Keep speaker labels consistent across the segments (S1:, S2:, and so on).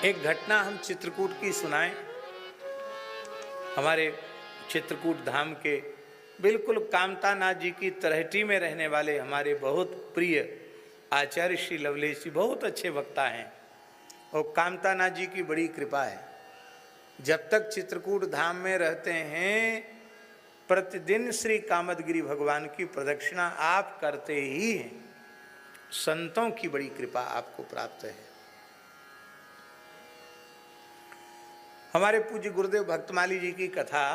S1: एक घटना हम चित्रकूट की सुनाएं। हमारे चित्रकूट धाम के बिल्कुल कामतानाथ जी की तलहटी में रहने वाले हमारे बहुत प्रिय आचार्य श्री लवलेश जी बहुत अच्छे वक्ता हैं और कामतानाथ जी की बड़ी कृपा है। जब तक चित्रकूट धाम में रहते हैं प्रतिदिन श्री कामदगिरि भगवान की प्रदक्षिणा आप करते ही हैं। संतों की बड़ी कृपा आपको प्राप्त है। हमारे पूज्य गुरुदेव भक्तमाली जी की कथा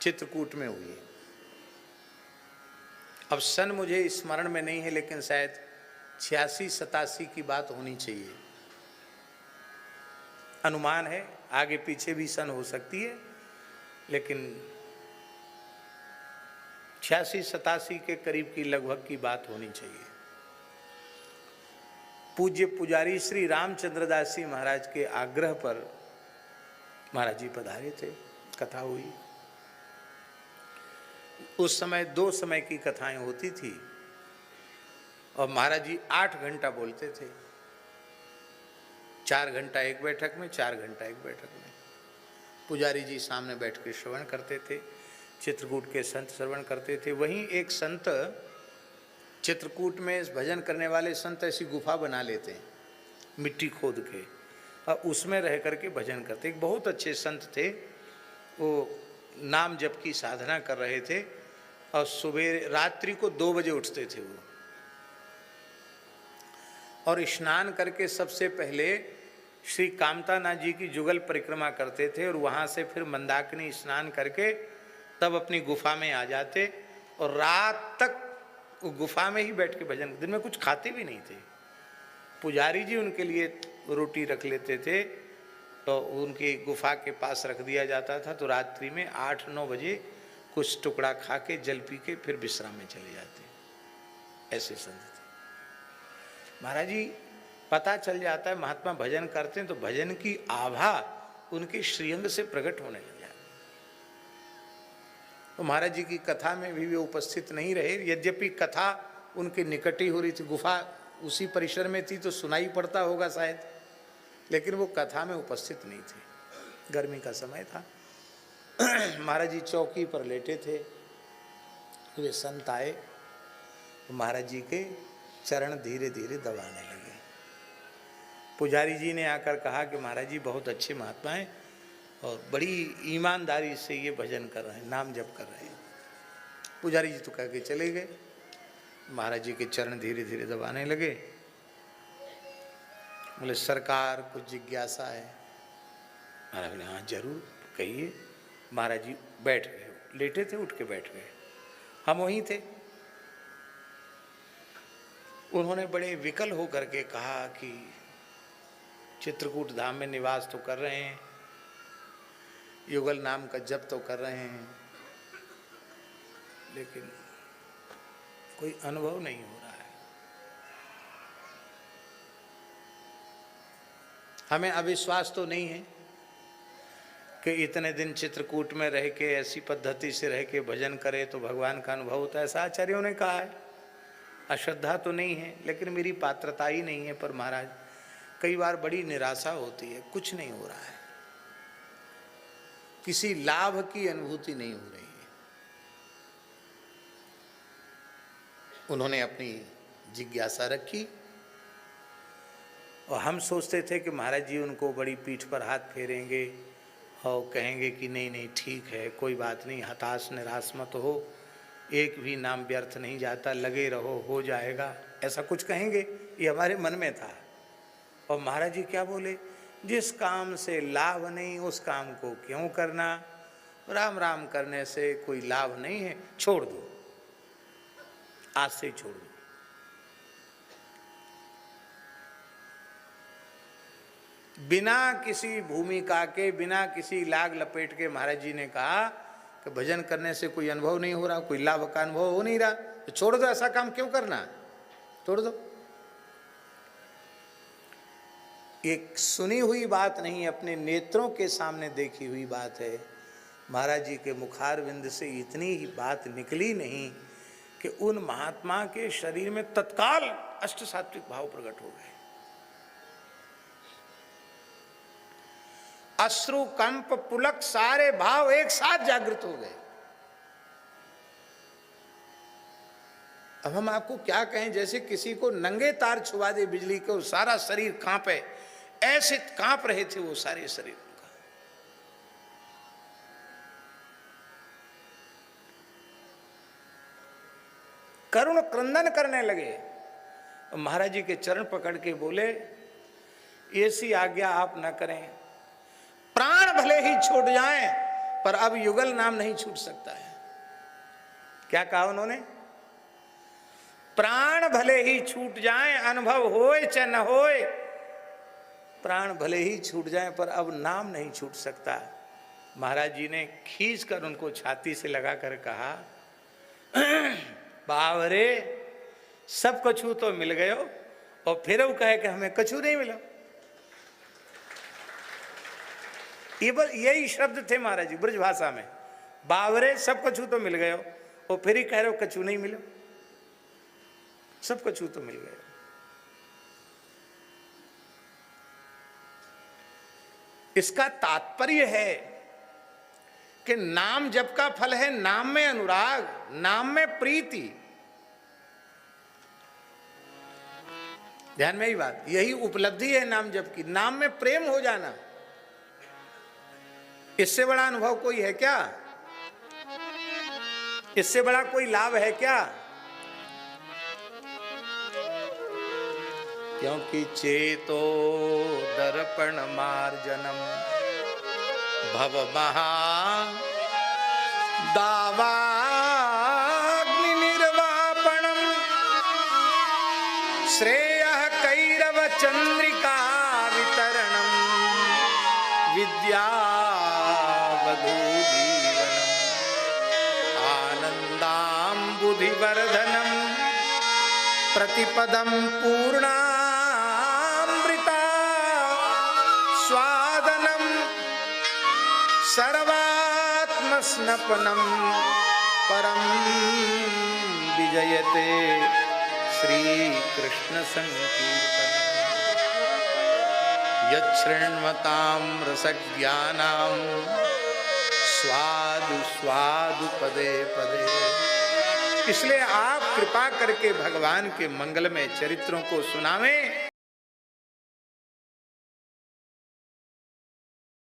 S1: चित्रकूट में हुई है। अब सन मुझे स्मरण में नहीं है, लेकिन शायद 86-87 की बात होनी चाहिए। अनुमान है, आगे पीछे भी सन हो सकती है, लेकिन 86-87 के करीब की लगभग की बात होनी चाहिए। पूज्य पुजारी श्री रामचंद्र दास जी महाराज के आग्रह पर महाराज जी पधारे थे, कथा हुई। उस समय 2 समय की कथाएं होती थी और महाराज जी 8 घंटा बोलते थे। 4 घंटा एक बैठक में, 4 घंटा एक बैठक में। पुजारी जी सामने बैठ के श्रवण करते थे, चित्रकूट के संत श्रवण करते थे। वहीं एक संत चित्रकूट में भजन करने वाले संत ऐसी गुफा बना लेते हैं मिट्टी खोद के और उसमें रह करके भजन करते। एक बहुत अच्छे संत थे, वो नाम जप की साधना कर रहे थे और सुबह रात्रि को 2 बजे उठते थे वो, और स्नान करके सबसे पहले श्री कामतानाथ जी की जुगल परिक्रमा करते थे और वहाँ से फिर मंदाकिनी स्नान करके तब अपनी गुफा में आ जाते और रात तक वो गुफा में ही बैठ के भजन। दिन में कुछ खाते भी नहीं थे। पुजारी जी उनके लिए रोटी रख लेते थे तो उनकी गुफा के पास रख दिया जाता था, तो रात्रि में 8-9 बजे कुछ टुकड़ा खा के जल पी के फिर विश्राम में चले जाते। ऐसे संत थे महाराज जी। पता चल जाता है महात्मा भजन करते हैं तो भजन की आभा उनके श्रीअंग से प्रकट होने लग जाती। तो महाराज जी की कथा में भी वे उपस्थित नहीं रहे, यद्यपि कथा उनके निकट ही हो रही थी। गुफा उसी परिसर में थी तो सुनाई पड़ता होगा शायद, लेकिन वो कथा में उपस्थित नहीं थे। गर्मी का समय था। महाराज जी चौकी पर लेटे थे। वे संत आए, महाराज जी के चरण धीरे धीरे दबाने लगे। पुजारी जी ने आकर कहा कि महाराज जी बहुत अच्छे महात्मा हैं और बड़ी ईमानदारी से ये भजन कर रहे हैं, नाम जप कर रहे हैं। पुजारी जी तो कह के चले गए। महाराज जी के चरण धीरे धीरे दबाने लगे। बोले सरकार कुछ जिज्ञासा है। महाराज बोले हाँ जरूर कहिए। महाराज जी बैठ गए, लेटे थे उठ के बैठ गए। हम वहीं थे। उन्होंने बड़े विकल होकर के कहा कि चित्रकूट धाम में निवास तो कर रहे हैं, युगल नाम का जप तो कर रहे हैं, लेकिन कोई अनुभव नहीं हो रहा है। हमें अविश्वास तो नहीं है कि इतने दिन चित्रकूट में रह के ऐसी पद्धति से रह के भजन करे तो भगवान का अनुभव होता है, ऐसा आचार्यों ने कहा है। अश्रद्धा तो नहीं है, लेकिन मेरी पात्रता ही नहीं है। पर महाराज कई बार बड़ी निराशा होती है, कुछ नहीं हो रहा है, किसी लाभ की अनुभूति नहीं हो रही है। उन्होंने अपनी जिज्ञासा रखी और हम सोचते थे कि महाराज जी उनको बड़ी पीठ पर हाथ फेरेंगे और कहेंगे कि नहीं नहीं ठीक है, कोई बात नहीं, हताश निराश मत हो, एक भी नाम व्यर्थ नहीं जाता, लगे रहो, हो जाएगा, ऐसा कुछ कहेंगे। ये हमारे मन में था। और महाराज जी क्या बोले, जिस काम से लाभ नहीं उस काम को क्यों करना, राम राम करने से कोई लाभ नहीं है, छोड़ दो, आज से छोड़ दो। बिना किसी भूमिका के, बिना किसी लाग लपेट के महाराज जी ने कहा कि भजन करने से कोई अनुभव नहीं हो रहा, कोई लाभ का अनुभव हो नहीं रहा, तो छोड़ दो, ऐसा काम क्यों करना, छोड़ दो। एक सुनी हुई बात नहीं, अपने नेत्रों के सामने देखी हुई बात है। महाराज जी के मुखारविंद से इतनी ही बात निकली नहीं कि उन महात्मा के शरीर में तत्काल अष्ट सात्विक भाव प्रकट हो गए। अश्रु, कंप, पुलक सारे भाव एक साथ जागृत हो गए। अब हम आपको क्या कहें, जैसे किसी को नंगे तार छुआ दे बिजली को, सारा शरीर कांपे, ऐसे कांप रहे थे वो सारे शरीर का। करुण क्रंदन करने लगे। महाराज जी के चरण पकड़ के बोले, ऐसी आज्ञा आप न करें, प्राण भले ही छूट जाएं पर अब युगल नाम नहीं छूट सकता है। क्या कहा उन्होंने? प्राण भले ही छूट जाएं, अनुभव होए चाहे न होए, प्राण भले ही छूट जाएं पर अब नाम नहीं छूट सकता। महाराज जी ने खींच कर उनको छाती से लगाकर कहा, बावरे सब कछु तो मिल गयो, और फिर वो कहे कि हमें कछु नहीं मिला। ये बस यही शब्द थे महाराज जी ब्रज भाषा में, बावरे सब कछु तो मिल गयो, और फिर ही कह रहे हो कछु नहीं मिलो, सब कछु तो मिल गया। इसका तात्पर्य है कि नाम जप का फल है नाम में अनुराग, नाम में प्रीति। ध्यान में ही बात, यही उपलब्धि है नाम जप की, नाम में प्रेम हो जाना। इससे बड़ा अनुभव कोई है क्या? इससे बड़ा कोई लाभ है क्या? क्योंकि चेतो दर्पण मार्जनम भव महा दावाग्नि निर्वापणम श्रेयः कैरव चंद्रिका वितरणम विद्यावधू जीवनम आनंदाम्बुधिवर्धनम प्रतिपदम पूर्णामृता स्वादनम सर्वात्मस्नपनम परम विजयते श्री कृष्ण संकीर्तन यच्छृण्वतां रसज्ञानां स्वादु स्वादु पदे पदे। इसलिए आप कृपा करके भगवान के मंगलमय चरित्रों को सुनावें